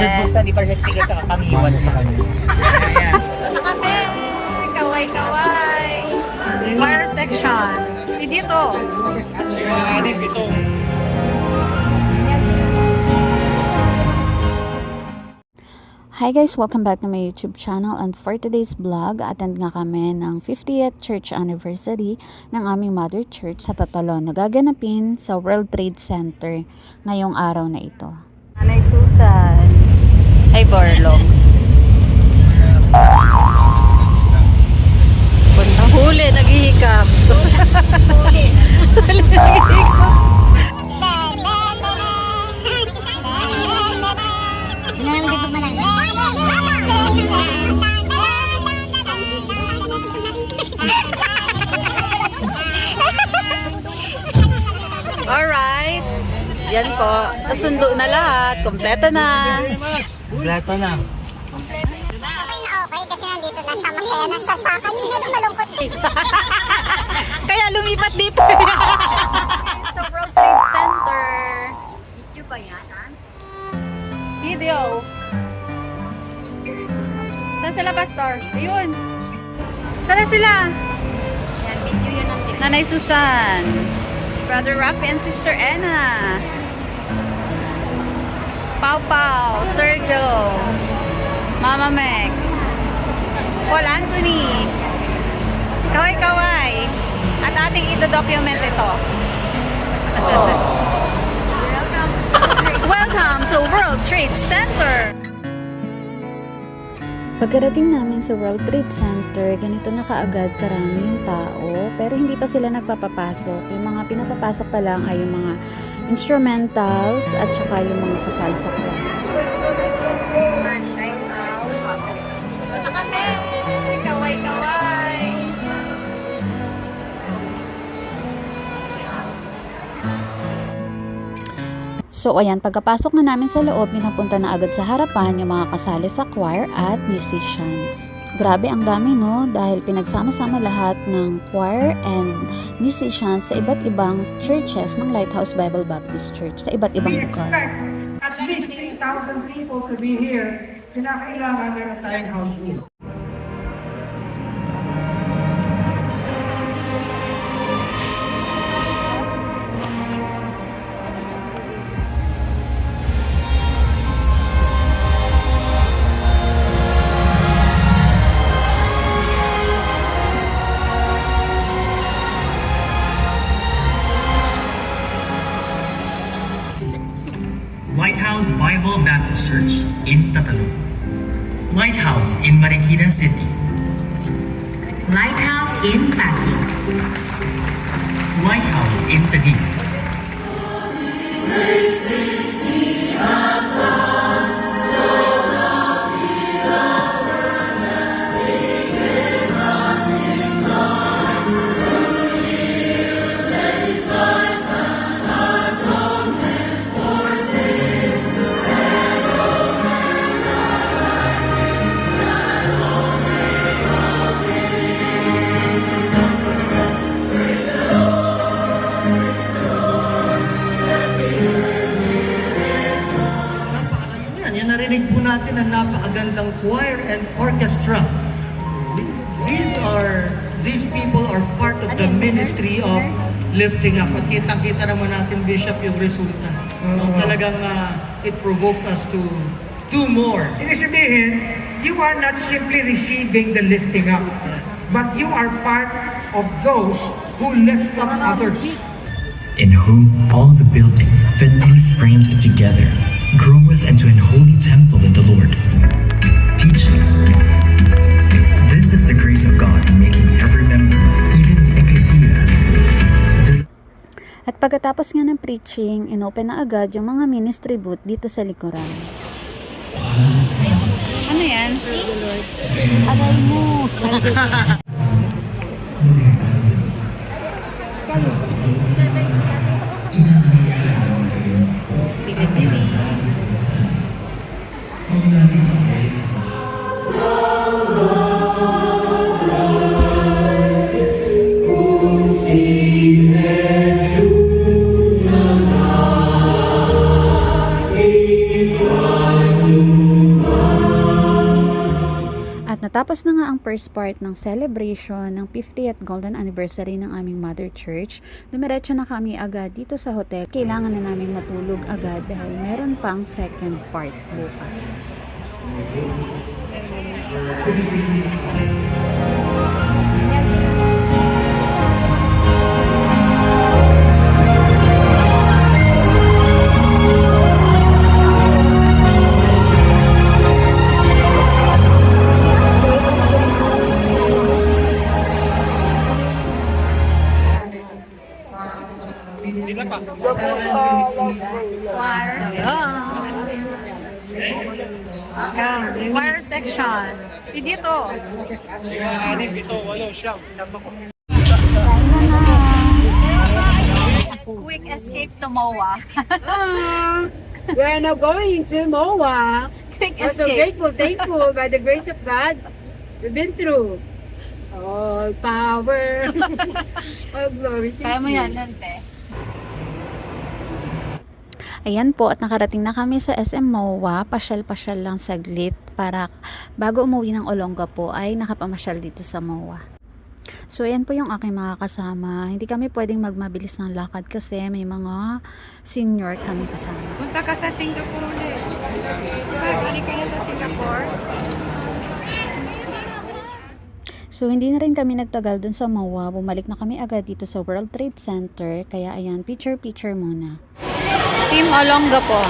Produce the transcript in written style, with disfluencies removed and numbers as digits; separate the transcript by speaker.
Speaker 1: Basta di pa siya ticket sa kakangiwan sa kanya. Ayan.
Speaker 2: Ito kami! Kaway-kaway! Choir section. Dito.
Speaker 1: Ito.
Speaker 3: Hi guys! Welcome back to my YouTube channel, and for today's vlog, attend nga kami ng 50th church anniversary ng aming mother church sa Tatalon na gaganapin sa World Trade Center ngayong araw na ito. Nanay Susan! Ay Borlong! Punta huli, naghihikap! Huli! Huli, naghihikap! Alright. Yan po. Sasundo na lahat. Kompleto na.
Speaker 1: Kompleto na.
Speaker 4: Okay na okay kasi nandito na siya. Masaya na siya sa kanina nung malungkot siya.
Speaker 3: Kaya lumipat dito.
Speaker 2: Sa World Trade Center. Video ba yan? Video. Saan sila, Pastor? Ayun. Saan sila?
Speaker 4: Yan, video yun ang
Speaker 3: Nanay Susan.
Speaker 2: Brother Rafi and Sister Anna. Pau Pau, Sergio, Mama Meg, Paul Anthony, Kaway-kaway, at ating ito-document ito. Welcome to World Trade Center!
Speaker 3: Pagkarating namin sa World Trade Center, ganito na kaagad karami yung tao, pero hindi pa sila nagpapapasok. Yung mga pinapapasok pa lang ay yung mga instrumentals at saka yung mga kasal sa choir.
Speaker 2: Ito kami! Kaway-kaway!
Speaker 3: So ayan, pagkapasok na namin sa loob, pinapunta na agad sa harapan yung mga kasali sa choir at musicians. Grabe ang dami no, dahil pinagsama-sama lahat ng choir and musicians sa iba't ibang churches ng Lighthouse Bible Baptist Church sa iba't ibang lugar.
Speaker 5: At least 3,000 people to be here. Kinakailangan meron tayong house rule.
Speaker 6: Lighthouse Bible Baptist Church in Tatalon. Lighthouse in Marikina City.
Speaker 4: Lighthouse in Pasig.
Speaker 6: Lighthouse in Taguig.
Speaker 7: Yan narinig po natin ang napakagandang choir and orchestra. These people are part of the ministry of lifting up. At kitang-kita naman natin, Bishop, yung resulta. Talagang it provoked us to do more.
Speaker 5: Ibig sabihin, you are not simply receiving the lifting up, but you are part of those who lift up others.
Speaker 6: In whom all the building, fitly framed together, groweth into an holy temple in the Lord. Teaching. This is the grace of God in making every member, even the ecclesia.
Speaker 3: At pagkatapos nga ng preaching, inopen na agad yung mga ministry booth dito sa likuran.
Speaker 2: Ano yan?
Speaker 3: Aray mo! Natapos na nga ang first part ng celebration ng 50th Golden Anniversary ng aming Mother Church. Dumiretso na kami agad dito sa hotel. Kailangan na namin matulog agad dahil meron pang second part bukas.
Speaker 2: Choir section. Dito. Quick escape to MOA.
Speaker 8: We are now going to MOA.
Speaker 2: Quick
Speaker 8: We're so
Speaker 2: escape.
Speaker 8: grateful, thankful by the grace of God. We've been through all power, all glory. to
Speaker 2: Kaya mo
Speaker 8: you.
Speaker 2: yan, Lante.
Speaker 3: Ayan po, at nakarating na kami sa SM MOA. Pasyal-pasyal lang saglit para bago umuwi ng Olongapo ay nakapamasyal dito sa MOA. So ayan po yung aking mga kasama. Hindi kami pwedeng magmabilis ng lakad kasi may mga senior kami kasama.
Speaker 2: Punta ka sa Singapore ulit. Diba, galing kayo sa Singapore?
Speaker 3: So hindi na rin kami nagtagal dun sa MOA. Bumalik na kami agad dito sa World Trade Center. Kaya ayan, picture-picture muna.
Speaker 2: Team Olongapo.